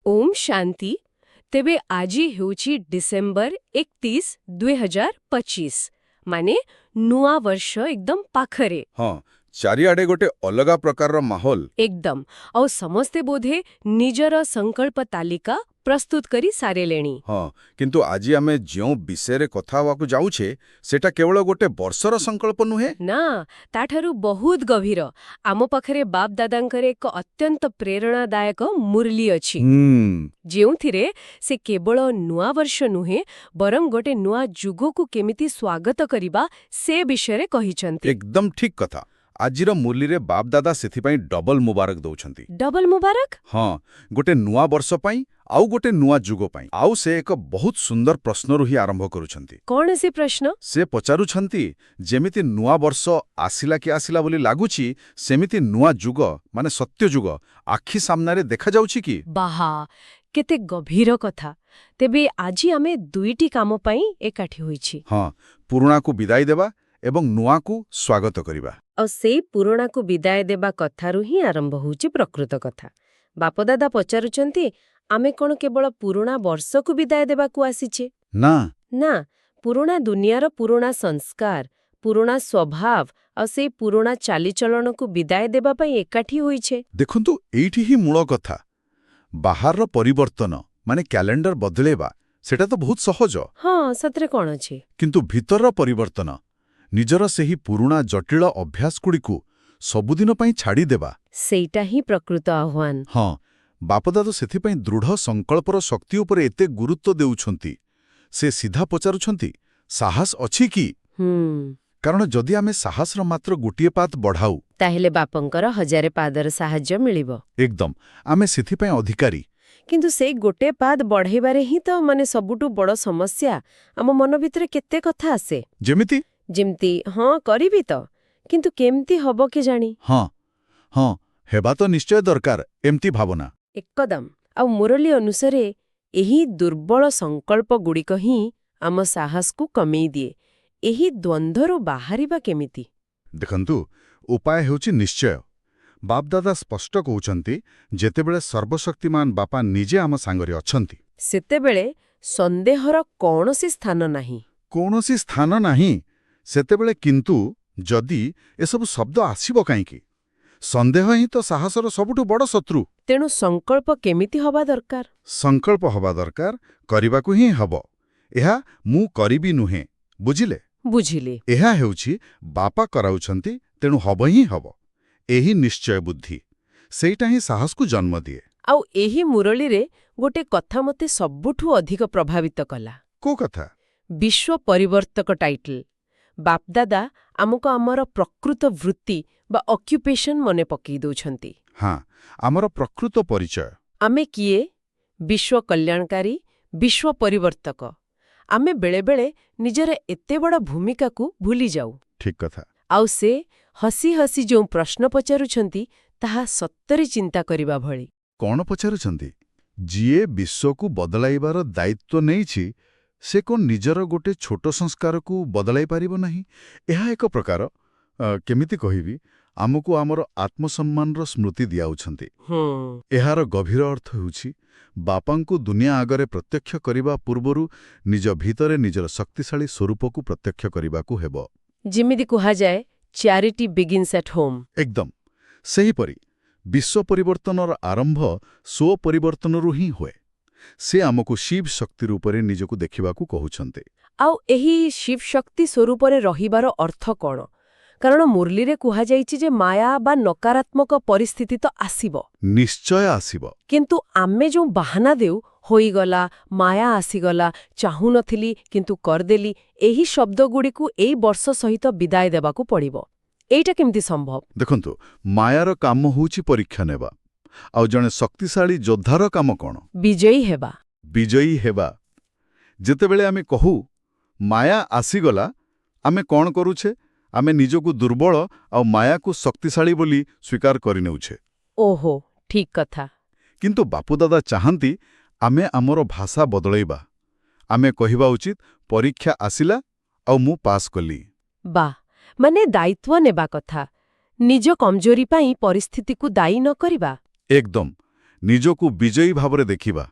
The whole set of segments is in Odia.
ओम शांति तेबे आजी हेउछि डिसेंबर 31, 2025 माने नुआ वर्ष एकदम पाखरे ହଁ ଚାରିଆଡ଼େ ଗୋଟେ ଅଲଗା ପ୍ରକାରର ମାହୋଲ। एकदम ଆଉ ସମସ୍ତେ ବୋଧେ ନିଜର ସଂକଳ୍ପ ତାଲିକା ପ୍ରସ୍ତୁତ କରି ସାରିଲେଣି। ହଁ କିନ୍ତୁ ଆଜି ଆମେ ଯେଉଁ ବିଷୟରେ କଥା ହେବାକୁ ଯାଉଛେ ସେଟା କେବଳ ଗୋଟେ ବର୍ଷର ସଂକଳ୍ପ ନୁହେଁ। ନା ତାଠାରୁ ବହୁତ ଗଭୀର। ଆମ ପାଖରେ ବାପ ଦାଦାଙ୍କର ଏକ ଅତ୍ୟନ୍ତ ପ୍ରେରଣାଦାୟକ ମୁରଲି ଅଛି ଯେଉଁଥିରେ ସେ କେବଳ ନୂଆ ବର୍ଷ ନୁହେଁ ବରଂ ଗୋଟେ ନୂଆ ଯୁଗକୁ କେମିତି ସ୍ୱାଗତ କରିବା ସେ ବିଷୟରେ କହିଛନ୍ତି। ଏକଦମ ଠିକ୍ କଥା। ଆଜିର ମୁରଲିରେ ବାପଦାଦା ସେଥିପାଇଁ ଡବଲ ମୁବାରକ ଦଉଛନ୍ତି। ଡବଲ ମୁବାରକ? ହଁ ଗୋଟେ ନୂଆ ବର୍ଷ ପାଇଁ ଆଉ ଗୋଟେ ନୂଆ ଯୁଗ ପାଇଁ। ଆଉ ସେ ଏକ ବହୁତ ସୁନ୍ଦର ପ୍ରଶ୍ନରୁ ହିଁ ଆରମ୍ଭ କରୁଛନ୍ତି। କଣ ସେ ପ୍ରଶ୍ନ? ସେ ପଚାରୁଛନ୍ତି ଯେମିତି ନୂଆ ବର୍ଷ ଆସିଲା କି ଆସିଲା ବୋଲି ଲାଗୁଛି ସେମିତି ନୂଆ ଯୁଗ ମାନେ ସତ୍ୟ ଯୁଗ ଆଖି ସାମ୍ନାରେ ଦେଖାଯାଉଛି କି? ବାହା କେତେ ଗଭୀର କଥା। ତେବେ ଆଜି ଆମେ ଦୁଇଟି କାମ ପାଇଁ ଏକାଠି ହୋଇଛି। ହଁ ପୁରୁଣାକୁ ବିଦାୟ ଦେବା ଏବଂ ନୂଆକୁ ସ୍ୱାଗତ କରିବା। ଆଉ ସେଇ ପୁରୁଣାକୁ ବିଦାୟ ଦେବା କଥାରୁ ହିଁ ଆରମ୍ଭ ହେଉଛି ପ୍ରକୃତ କଥା। ବାପଦାଦା ପଚାରୁଛନ୍ତି ଆମେ କଣ କେବଳ ପୁରୁଣା ବର୍ଷକୁ ବିଦାୟ ଦେବାକୁ ଆସିଛେ? ନା ନା, ପୁରୁଣା ଦୁନିଆର ପୁରୁଣା ସଂସ୍କାର, ପୁରୁଣା ସ୍ୱଭାବ ଆଉ ସେଇ ପୁରୁଣା ଚାଲିଚଳଣକୁ ବିଦାୟ ଦେବା ପାଇଁ ଏକାଠି ହୋଇଛେ। ଦେଖନ୍ତୁ ଏଇଠି ହିଁ ମୂଳ କଥା। ବାହାରର ପରିବର୍ତ୍ତନ ମାନେ କ୍ୟାଲେଣ୍ଡର ବଦଳେଇବା ସେଟା ତ ବହୁତ ସହଜ। ହଁ ସତରେ କଣ ଅଛି? କିନ୍ତୁ ଭିତରର ପରିବର୍ତ୍ତନ ନିଜର ସେହି ପୁରୁଣା ଜଟିଳ ଅଭ୍ୟାସଗୁଡ଼ିକୁ ସବୁଦିନ ପାଇଁ ଛାଡ଼ିଦେବା ସେଇଟା ହିଁ ପ୍ରକୃତ ଆହ୍ୱାନ। ହଁ ବାପଦାଦା ସେଥିପାଇଁ ଦୃଢ଼ ସଂକଳ୍ପର ଶକ୍ତି ଉପରେ ଏତେ ଗୁରୁତ୍ୱ ଦେଉଛନ୍ତି। ସେ ସିଧା ପଚାରୁଛନ୍ତି ସାହସ ଅଛି କି? କାରଣ ଯଦି ଆମେ ସାହସର ମାତ୍ର ଗୋଟିଏ ପାଦ ବଢ଼ାଉ ତାହେଲେ ବାପଙ୍କର 1000 ପାଦର ସାହାଯ୍ୟ ମିଳିବ। ଏକଦମ ଆମେ ସେଥିପାଇଁ ଅଧିକାରୀ। କିନ୍ତୁ ସେଇ ଗୋଟେ ପାଦ ବଢ଼େଇବାରେ ହିଁ ତ ସବୁଠୁ ବଡ଼ ସମସ୍ୟା। ଆମ ମନ ଭିତରେ କେତେ କଥା ଆସେ ଯେମିତି ହଁ କରିବି ତ କିନ୍ତୁ କେମିତି ହବ କେଜାଣି। ହଁ ହେବା ତ ନିଶ୍ଚୟ ଦରକାର ଏମିତି ଭାବନା। ଏକଦମ। ଆଉ ମୁରଲି ଅନୁସାରେ ଏହି ଦୁର୍ବଳ ସଂକଳ୍ପଗୁଡ଼ିକ ହିଁ ଆମ ସାହସକୁ କମେଇ ଦିଏ। ଏହି ଦ୍ୱନ୍ଦ୍ୱରୁ ବାହାରିବା କେମିତି? ଦେଖନ୍ତୁ ଉପାୟ ହେଉଛି ନିଶ୍ଚୟ। ବାପଦାଦା ସ୍ପଷ୍ଟ କହୁଛନ୍ତି ଯେତେବେଳେ ସର୍ବଶକ୍ତିମାନ ବାପା ନିଜେ ଆମ ସାଙ୍ଗରେ ଅଛନ୍ତି ସେତେବେଳେ ସନ୍ଦେହର କୌଣସି ସ୍ଥାନ ନାହିଁ। କୌଣସି ସ୍ଥାନ ନାହିଁ। ସେତେବେଳେ କିନ୍ତୁ ଯଦି ଏସବୁ ଶବ୍ଦ ଆସିବ କାହିଁକି? ସନ୍ଦେହ ହିଁ ତ ସାହସର ସବୁଠୁ ବଡ଼ ଶତ୍ରୁ। ତେଣୁ ସଂକଳ୍ପ କେମିତି ହବା ଦରକାର? ସଂକଳ୍ପ ହବା ଦରକାର କରିବାକୁ ହିଁ ହବ। ଏହା ମୁଁ କରିବି ନୁହେଁ, ବୁଝିଲେ? ବୁଝିଲି। ଏହା ହେଉଛି ବାପା କରାଉଛନ୍ତି ତେଣୁ ହବ ହିଁ ହବ। ଏହି ନିଶ୍ଚୟ ବୁଦ୍ଧି ସେଇଟା ହିଁ ସାହସକୁ ଜନ୍ମ ଦିଏ। ଆଉ ଏହି ମୁରଳିରେ ଗୋଟେ କଥା ମୋତେ ସବୁଠୁ ଅଧିକ ପ୍ରଭାବିତ କଲା। କୋଉ କଥା? ବିଶ୍ୱ ପରିବର୍ତ୍ତକ ଟାଇଟଲ। ବାପଦାଦା ଆମକୁ ଆମର ପ୍ରକୃତ ବୃତ୍ତି ବା ଅକ୍ୟୁପେସନ ମନେ ପକେଇ ଦେଉଛନ୍ତି। ହଁ ଆମର ପ୍ରକୃତ ପରିଚୟ। ଆମେ କିଏ? ବିଶ୍ୱ କଲ୍ୟାଣକାରୀ, ବିଶ୍ୱ ପରିବର୍ତ୍ତକ। ଆମେ ବେଳେବେଳେ ନିଜର ଏତେ ବଡ଼ ଭୂମିକାକୁ ଭୁଲିଯାଉ। ଠିକ୍ କଥା। ଆଉ ସେ ହସି ହସି ଯେଉଁ ପ୍ରଶ୍ନ ପଚାରୁଛନ୍ତି ତାହା ସତରେ ଚିନ୍ତା କରିବା ଭଳି। କଣ ପଚାରୁଛନ୍ତି? ଯିଏ ବିଶ୍ୱକୁ ବଦଳାଇବାର ଦାୟିତ୍ୱ ନେଇଛି ସେ କଣ ନିଜର ଗୋଟେ ଛୋଟ ସଂସ୍କାରକୁ ବଦଳାଇ ପାରିବ ନାହିଁ? ଏହା ଏକ ପ୍ରକାର କେମିତି କହିବି ଆମକୁ ଆମର ଆତ୍ମସମ୍ମାନର ସ୍ମୃତି ଦିଆଉଛନ୍ତି। ଏହାର ଗଭୀର ଅର୍ଥ ହେଉଛି ବାପାଙ୍କୁ ଦୁନିଆ ଆଗରେ ପ୍ରତ୍ୟକ୍ଷ କରିବା ପୂର୍ବରୁ ନିଜ ଭିତରେ ନିଜର ଶକ୍ତିଶାଳୀ ସ୍ୱରୂପକୁ ପ୍ରତ୍ୟକ୍ଷ କରିବାକୁ ହେବ। ଯେମିତି କୁହାଯାଏ ଚ୍ୟାରିଟି ବିଗିନ୍ସ ଏଟ୍ ହୋମ୍। ଏକଦମ ସେହିପରି ବିଶ୍ୱ ପରିବର୍ତ୍ତନର ଆରମ୍ଭ ସ୍ୱପରିବର୍ତ୍ତନରୁ ହିଁ ହୁଏ। ସେ ଆମକୁ ଶିବ ଶକ୍ତି ରୂପରେ ନିଜକୁ ଦେଖିବାକୁ କହୁଛନ୍ତି। ଆଉ ଏହି ଶିବ ଶକ୍ତି ସ୍ୱରୂପରେ ରହିବାର ଅର୍ଥ କଣ? କାରଣ ମୁରଲିରେ କୁହାଯାଇଛି ଯେ ମାୟା ବା ନକାରାତ୍ମକ ପରିସ୍ଥିତି ତ ଆସିବ, ନିଶ୍ଚୟ ଆସିବ। କିନ୍ତୁ ଆମେ ଯେଉଁ ବାହାନା ଦେଉ ହୋଇଗଲା, ମାୟା ଆସିଗଲା, ଚାହୁଁନଥିଲି କିନ୍ତୁ କରିଦେଲି, ଏହି ଶବ୍ଦଗୁଡ଼ିକୁ ଏଇ ବର୍ଷ ସହିତ ବିଦାୟ ଦେବାକୁ ପଡ଼ିବ। ଏଇଟା କେମିତି ସମ୍ଭବ? ଦେଖନ୍ତୁ ମାୟାର କାମ ହେଉଛି ପରୀକ୍ଷା ନେବା। ଆଉ ଜଣେ ଶକ୍ତିଶାଳୀ ଯୋଦ୍ଧାର କାମ କଣ? ବିଜୟୀ ହେବା। ବିଜୟୀ ହେବା। ଯେତେବେଳେ ଆମେ କହୁ ମାୟା ଆସିଗଲା ଆମେ କଣ କରୁଛେ? ଆମେ ନିଜକୁ ଦୁର୍ବଳ ଆଉ ମାୟାକୁ ଶକ୍ତିଶାଳୀ ବୋଲି ସ୍ୱୀକାର କରିନେଉଛେ। ଓହୋ ଠିକ୍ କଥା। କିନ୍ତୁ ବାପୁଦାଦା ଚାହାନ୍ତି ଆମେ ଆମର ଭାଷା ବଦଳାଇବା। ଆମେ କହିବା ଉଚିତ ପରୀକ୍ଷା ଆସିଲା ଆଉ ମୁଁ ପାସ୍ କଲି। ମାନେ ଦାୟିତ୍ୱ ନେବା କଥା। ନିଜ କମଜୋରି ପାଇଁ ପରିସ୍ଥିତିକୁ ଦାୟୀ ନ କରିବା। ଏକଦମ ନିଜକୁ ବିଜୟୀ ଭାବରେ ଦେଖିବା,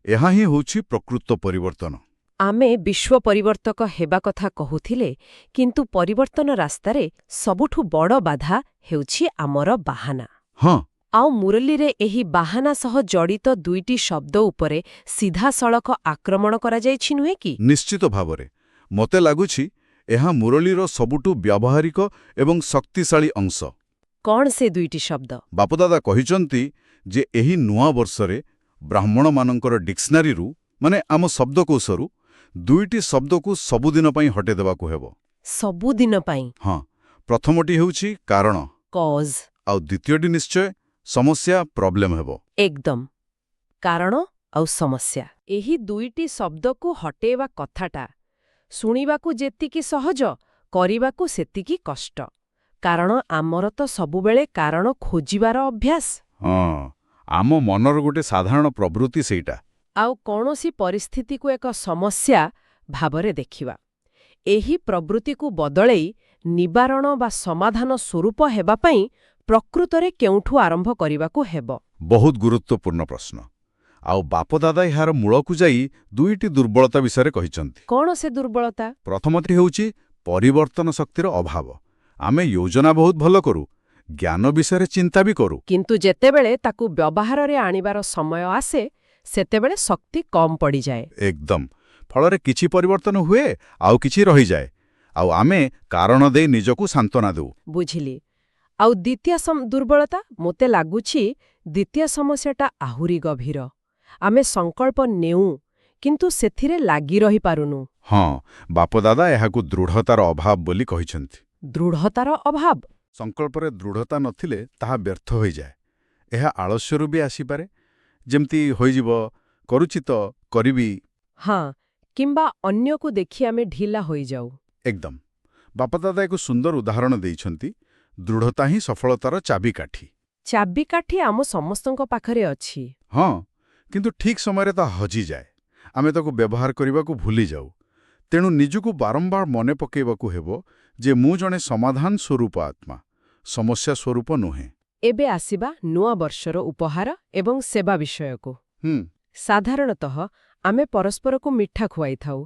ଏହା ହିଁ ହେଉଛି ପ୍ରକୃତ ପରିବର୍ତ୍ତନ। ଆମେ ବିଶ୍ୱ ପରିବର୍ତ୍ତକ ହେବା କଥା କହୁଥିଲେ, କିନ୍ତୁ ପରିବର୍ତ୍ତନ ରାସ୍ତାରେ ସବୁଠୁ ବଡ଼ ବାଧା ହେଉଛି ଆମର ବାହାନା। ହଁ, ଆଉ ମୁରଲୀରେ ଏହି ବାହାନା ସହ ଜଡ଼ିତ ଦୁଇଟି ଶବ୍ଦ ଉପରେ ସିଧାସଳଖ ଆକ୍ରମଣ କରାଯାଇଛି ନୁହେଁ କି? ନିଶ୍ଚିତ ଭାବରେ। ମୋତେ ଲାଗୁଛି ଏହା ମୁରଳୀର ସବୁଠୁ ବ୍ୟବହାରିକ ଏବଂ ଶକ୍ତିଶାଳୀ ଅଂଶ। କ'ଣ ସେ ଦୁଇଟି ଶବ୍ଦ? ବାପଦାଦା କହିଛନ୍ତି ଯେ ଏହି ନୂଆ ବର୍ଷରେ ବ୍ରାହ୍ମଣମାନଙ୍କର ଡିକ୍ସନାରୀରୁ, ମାନେ ଆମ ଶବ୍ଦକୋଷରୁ, ଦୁଇଟି ଶବ୍ଦକୁ ସବୁଦିନ ପାଇଁ ହଟେଇ ଦେବାକୁ ହେବ। ସବୁଦିନ ପାଇଁ? ହଁ, ପ୍ରଥମଟି ହେଉଛି କାରଣ, କଜ୍। ଆଉ ଦ୍ୱିତୀୟଟି ନିଶ୍ଚୟ ସମସ୍ୟା, ପ୍ରୋବ୍ଲେମ୍ ହେବ। ଏକଦମ। କାରଣ ଆଉ ସମସ୍ୟା, ଏହି ଦୁଇଟି ଶବ୍ଦକୁ ହଟେଇବା କଥାଟା ଶୁଣିବାକୁ ଯେତିକି ସହଜ, କରିବାକୁ ସେତିକି କଷ୍ଟ। କାରଣ ଆମର ତ ସବୁବେଳେ କାରଣ ଖୋଜିବାର ଅଭ୍ୟାସ। ହଁ, ଆମ ମନର ଗୋଟେ ସାଧାରଣ ପ୍ରବୃତ୍ତି ସେଇଟା। ଆଉ କୌଣସି ପରିସ୍ଥିତିକୁ ଏକ ସମସ୍ୟା ଭାବରେ ଦେଖିବା। ଏହି ପ୍ରବୃତ୍ତିକୁ ବଦଳେଇ ନିବାରଣ ବା ସମାଧାନ ସ୍ୱରୂପ ହେବା ପାଇଁ ପ୍ରକୃତରେ କେଉଁଠୁ ଆରମ୍ଭ କରିବାକୁ ହେବ? ବହୁତ ଗୁରୁତ୍ୱପୂର୍ଣ୍ଣ ପ୍ରଶ୍ନ। ଆଉ ବାପଦାଦା ଏହାର ମୂଳକୁ ଯାଇ ଦୁଇଟି ଦୁର୍ବଳତା ବିଷୟରେ କହିଛନ୍ତି। କ'ଣ ସେ ଦୁର୍ବଳତା? ପ୍ରଥମଟି ହେଉଛି ପରିବର୍ତ୍ତନ ଶକ୍ତିର ଅଭାବ। ଆମେ ଯୋଜନା ବହୁତ ଭଲ କରୁ, ଜ୍ଞାନ ବିଷୟରେ ଚିନ୍ତା ବି କରୁ, କିନ୍ତୁ ଯେତେବେଳେ ତାକୁ ବ୍ୟବହାରରେ ଆଣିବାର ସମୟ ଆସେ, ସେତେବେଳେ ଶକ୍ତି କମ୍ ପଡ଼ିଯାଏ। ଏକଦମ। ଫଳରେ କିଛି ପରିବର୍ତ୍ତନ ହୁଏ, ଆଉ କିଛି ରହିଯାଏ, ଆଉ ଆମେ କାରଣ ଦେଇ ନିଜକୁ ସାନ୍ତ୍ୱନା ଦେଉ। ବୁଝିଲି। ଆଉ ଦ୍ୱିତୀୟ ଦୁର୍ବଳତା? ମୋତେ ଲାଗୁଛି ଦ୍ୱିତୀୟ ସମସ୍ୟାଟା ଆହୁରି ଗଭୀର। ଆମେ ସଂକଳ୍ପ ନେଉ, କିନ୍ତୁ ସେଥିରେ ଲାଗି ରହିପାରୁନୁ। ହଁ, ବାପଦାଦା ଏହାକୁ ଦୃଢ଼ତାର ଅଭାବ ବୋଲି କହିଛନ୍ତି। ଦୃଢ଼ତାର ଅଭାବ? ସଂକଳ୍ପରେ ଦୃଢ଼ତା ନଥିଲେ ତାହା ବ୍ୟର୍ଥ ହୋଇଯାଏ। ଏହା ଆଳସ୍ୟରୁ ବି ଆସିପାରେ। ଯେମିତି ହୋଇଯିବ, କରୁଛି ତ, କରିବି। ହଁ, କିମ୍ବା ଅନ୍ୟକୁ ଦେଖି ଆମେ ଢିଲା ହୋଇଯାଉ। ଏକଦମ। ବାପଦାଦା ଏକ ସୁନ୍ଦର ଉଦାହରଣ ଦେଇଛନ୍ତି। ଦୃଢ଼ତା ହିଁ ସଫଳତାର ଚାବିକାଠି। ଚାବିକାଠି ଆମ ସମସ୍ତଙ୍କ ପାଖରେ ଅଛି। ହଁ, କିନ୍ତୁ ଠିକ୍ ସମୟରେ ତାହା ହଜିଯାଏ। ଆମେ ତାକୁ ବ୍ୟବହାର କରିବାକୁ ଭୁଲିଯାଉ। ତେଣୁ ନିଜକୁ ବାରମ୍ବାର ମନେ ପକାଇବାକୁ ହେବ ଯେ ମୁଁ ଜଣେ ସମାଧାନ ସ୍ୱରୂପ ଆତ୍ମା, ସମସ୍ୟା ସ୍ୱରୂପ ନୁହେଁ। ଏବେ ଆସିବା ନୂଆ ବର୍ଷର ଉପହାର ଏବଂ ସେବା ବିଷୟକୁ। ସାଧାରଣତଃ ଆମେ ପରସ୍ପରକୁ ମିଠା ଖୁଆଇଥାଉ।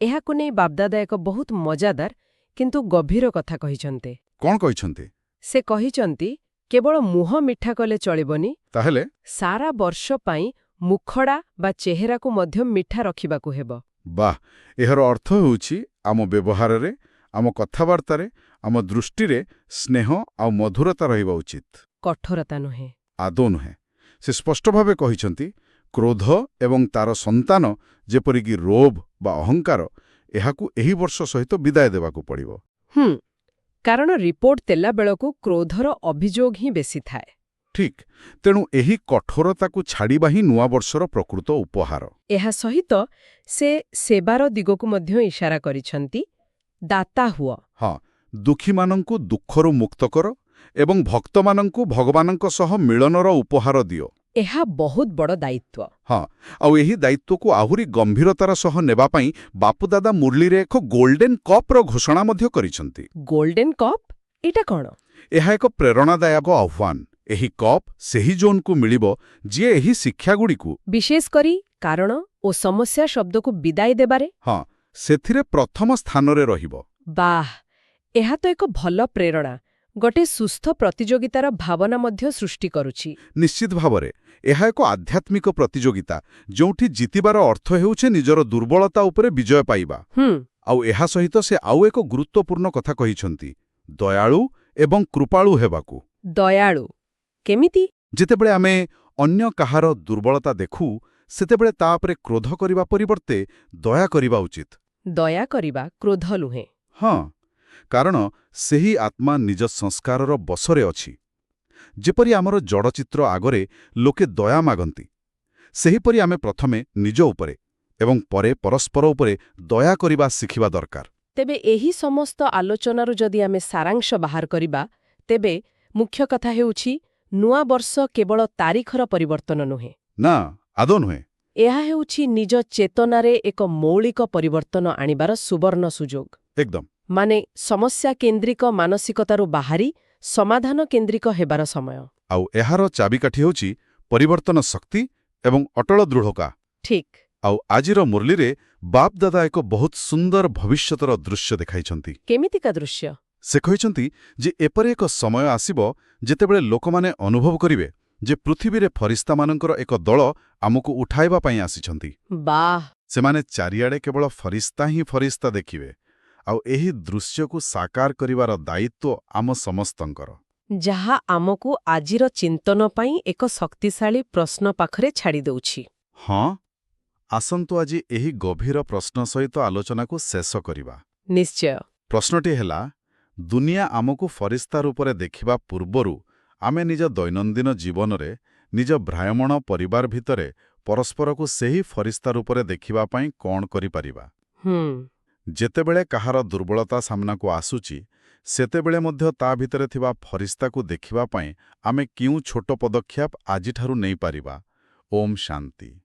ଏହାକୁ ନେଇ ବାପଦାଦା ଏକ ବହୁତ ମଜାଦାର କିନ୍ତୁ ଗଭୀର କଥା କହିଛନ୍ତି। କ'ଣ କହିଛନ୍ତି? ସେ କହିଛନ୍ତି, କେବଳ ମୁହଁ ମିଠା କଲେ ଚଳିବନି, ତାହେଲେ ସାରା ବର୍ଷ ପାଇଁ ମୁଖଡ଼ା ବା ଚେହେରାକୁ ମଧ୍ୟ ମିଠା ରଖିବାକୁ ହେବ। ବାଃ, ଏହାର ଅର୍ଥ ହେଉଛି ଆମ ବ୍ୟବହାରରେ, ଆମ କଥାବାର୍ତ୍ତାରେ, ଆମ ଦୃଷ୍ଟିରେ ସ୍ନେହ ଆଉ ମଧୁରତା ରହିବା ଉଚିତ। କଠୋରତା ନୁହେଁ। ଆଦୌ ନୁହେଁ। ସେ ସ୍ପଷ୍ଟ ଭାବେ କହିଛନ୍ତି, କ୍ରୋଧ ଏବଂ ତାର ସନ୍ତାନ, ଯେପରିକି ଲୋଭ ବା ଅହଙ୍କାର, ଏହାକୁ ଏହି ବର୍ଷ ସହିତ ବିଦାୟ ଦେବାକୁ ପଡ଼ିବ। କାରଣ ରିପୋର୍ଟ ଦେଲା ବେଳକୁ କ୍ରୋଧର ଅଭିଯୋଗ ହିଁ ବେଶୀ ଥାଏ। ଠିକ୍। ତେଣୁ ଏହି କଠୋରତାକୁ ଛାଡ଼ିବା ହିଁ ନୂଆବର୍ଷର ପ୍ରକୃତ ଉପହାର। ଏହା ସହିତ ସେ ସେବାର ଦିଗକୁ ମଧ୍ୟ ଇସାରା କରିଛନ୍ତି। ଦାତା ହୁଅ। ହଁ, ଦୁଃଖୀମାନଙ୍କୁ ଦୁଃଖରୁ ମୁକ୍ତ କର ଏବଂ ଭକ୍ତମାନଙ୍କୁ ଭଗବାନଙ୍କ ସହ ମିଳନର ଉପହାର ଦିଅ। ଏହା ବହୁତ ବଡ଼ ଦାୟିତ୍ୱ। ହଁ, ଆଉ ଏହି ଦାୟିତ୍ୱକୁ ଆହୁରି ଗମ୍ଭୀରତାର ସହ ନେବା ପାଇଁ ବାପୁଦାଦା ମୁରଲୀରେ ଏକ ଗୋଲ୍ଡେନ୍ କପ୍ର ଘୋଷଣା ମଧ୍ୟ କରିଛନ୍ତି। Golden cup? ଏଇଟା କ'ଣ? ଏହା ଏକ ପ୍ରେରଣାଦାୟକ ଆହ୍ୱାନ। ଏହି କପ୍ ସେହି ଜୋନ୍କୁ ମିଳିବ ଯିଏ ଏହି ଶିକ୍ଷାଗୁଡ଼ିକୁ, ବିଶେଷ କରି କାରଣ ଓ ସମସ୍ୟା ଶବ୍ଦକୁ ବିଦାୟ ଦେବାରେ, ହଁ, ସେଥିରେ ପ୍ରଥମ ସ୍ଥାନରେ ରହିବ। ବାଃ, ଏହା ତ ଏକ ଭଲ ପ୍ରେରଣା। ଗୋଟେ ସୁସ୍ଥ ପ୍ରତିଯୋଗିତାର ଭାବନା ମଧ୍ୟ ସୃଷ୍ଟି କରୁଛି। ନିଶ୍ଚିତ ଭାବରେ ଏହା ଏକ ଆଧ୍ୟାତ୍ମିକ ପ୍ରତିଯୋଗିତା, ଯେଉଁଠି ଜିତିବାର ଅର୍ଥ ହେଉଛି ନିଜର ଦୁର୍ବଳତା ଉପରେ ବିଜୟ ପାଇବା। ଆଉ ଏହା ସହିତ ସେ ଆଉ ଏକ ଗୁରୁତ୍ୱପୂର୍ଣ୍ଣ କଥା କହିଛନ୍ତି, ଦୟାଳୁ ଏବଂ କୃପାଳୁ ହେବାକୁ। ଦୟାଳୁ କେମିତି? ଯେତେବେଳେ ଆମେ ଅନ୍ୟ କାହାର ଦୁର୍ବଳତା ଦେଖୁ, ସେତେବେଳେ ତା ଉପରେ କ୍ରୋଧ କରିବା ପରିବର୍ତ୍ତେ ଦୟା କରିବା ଉଚିତ। ଦୟା କରିବା କ୍ରୋଧ ନୁହେଁ। ହଁ, କାରଣ ସେହି ଆତ୍ମା ନିଜ ସଂସ୍କାରର ବଶରେ ଅଛି। ଯେପରି ଆମର ଜଡ଼ଚିତ୍ର ଆଗରେ ଲୋକେ ଦୟା ମାଗନ୍ତି, ସେହିପରି ଆମେ ପ୍ରଥମେ ନିଜ ଉପରେ ଏବଂ ପରେ ପରସ୍ପର ଉପରେ ଦୟା କରିବା ଶିଖିବା ଦରକାର। ତେବେ ଏହି ସମସ୍ତ ଆଲୋଚନାରୁ ଯଦି ଆମେ ସାରାଂଶ ବାହାର କରିବା, ତେବେ ମୁଖ୍ୟ କଥା ହେଉଛି, ନୂଆ ବର୍ଷ କେବଳ ତାରିଖର ପରିବର୍ତ୍ତନ ନୁହେଁ। ନା, ଆଦୌ ନୁହେଁ। ଏହା ହେଉଛି ନିଜ ଚେତନାରେ ଏକ ମୌଳିକ ପରିବର୍ତ୍ତନ ଆଣିବାର ସୁବର୍ଣ୍ଣ ସୁଯୋଗ। ଏକଦମ। ମାନେ ସମସ୍ୟା କେନ୍ଦ୍ରିକ ମାନସିକତାରୁ ବାହାରି ସମାଧାନ କେନ୍ଦ୍ରିକ ହେବାର ସମୟ। ଆଉ ଏହାର ଚାବିକାଠି ହେଉଛି ପରିବର୍ତ୍ତନ ଶକ୍ତି ଏବଂ ଅଟଳ ଦୃଢ଼ତା। ଠିକ୍। ଆଉ ଆଜିର ମୁରଲୀରେ ବାପ୍ ଦାଦା ଏକ ବହୁତ ସୁନ୍ଦର ଭବିଷ୍ୟତର ଦୃଶ୍ୟ ଦେଖାଇଛନ୍ତି। କେମିତିକା ଦୃଶ୍ୟ? ସେ କହିଛନ୍ତି ଯେ ଏପରି ଏକ ସମୟ ଆସିବ ଯେତେବେଳେ ଲୋକମାନେ ଅନୁଭବ କରିବେ ଯେ ପୃଥିବୀରେ ଫରିସ୍ତାମାନଙ୍କର ଏକ ଦଳ ଆମକୁ ଉଠାଇବା ପାଇଁ ଆସିଛନ୍ତି। ବାଃ! ସେମାନେ ଚାରିଆଡ଼େ କେବଳ ଫରିସ୍ତା ହିଁ ଫରିସ୍ତା ଦେଖିବେ। ଆଉ ଏହି ଦୃଶ୍ୟକୁ ସାକାର କରିବାର ଦାୟିତ୍ୱ ଆମ ସମସ୍ତଙ୍କର। ଯାହା ଆମକୁ ଆଜିର ଚିନ୍ତନ ପାଇଁ ଏକ ଶକ୍ତିଶାଳୀ ପ୍ରଶ୍ନ ପାଖରେ ଛାଡ଼ି ଦେଉଛି। ହଁ, ଆସନ୍ତୁ ଆଜି ଏହି ଗଭୀର ପ୍ରଶ୍ନ ସହିତ ଆଲୋଚନାକୁ ଶେଷ କରିବା। ନିଶ୍ଚୟ। ପ୍ରଶ୍ନଟି ହେଲା, ଦୁନିଆ ଆମକୁ ଫରିସ୍ତା ରୂପରେ ଦେଖିବା ପୂର୍ବରୁ ଆମେ ନିଜ ଦୈନନ୍ଦିନ ଜୀବନରେ ନିଜ ଭ୍ରାୟମଣ ପରିବାର ଭିତରେ ପରସ୍ପରକୁ ସେହି ଫରିସ୍ତା ରୂପରେ ଦେଖିବା ପାଇଁ କ'ଣ କରିପାରିବା? ଯେତେବେଳେ କାହାର ଦୁର୍ବଳତା ସାମ୍ନାକୁ ଆସୁଛି, ସେତେବେଳେ ମଧ୍ୟ ତା ଭିତରେ ଥିବା ଫରିସ୍ତାକୁ ଦେଖିବା ପାଇଁ ଆମେ କେଉଁ ଛୋଟ ପଦକ୍ଷେପ ଆଜିଠାରୁ ନେଇପାରିବା? ଓମ୍ ଶାନ୍ତି।